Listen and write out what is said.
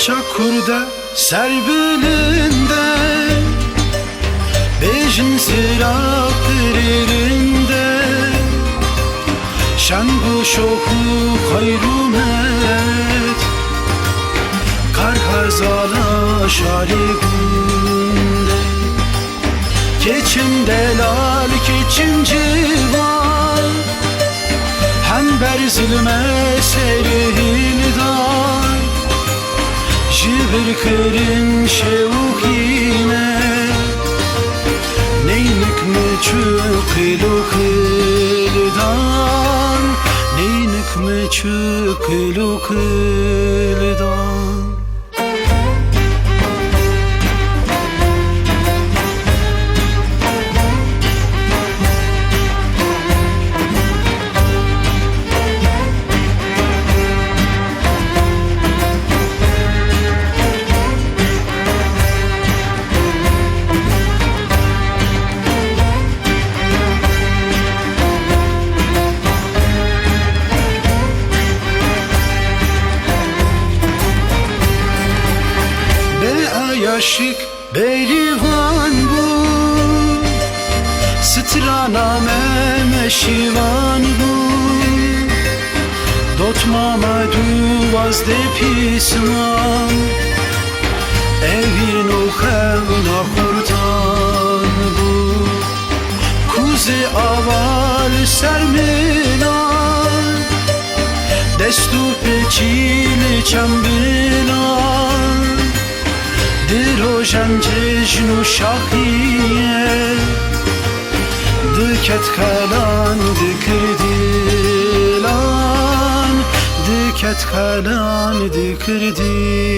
Çakurda serbelinde Bejin sıraktır yerinde Şen bu şoku hayrumet Kar hazala şarikunde Keçin delal keçin civan Hem berzilme serihildar Jibir kırın şevkine Neynik mi çökülü kıldan Neynik mi çökülü kıldan Aşık berivan bu Straname meşivan bu Dotmama duvazde pisman Evin o hevna kurtan bu Kuze aval sermilan Destu peçili çambilan Dirojan cejnu şahiye Diket kalan dikirdilan Diket kalan dikirdilan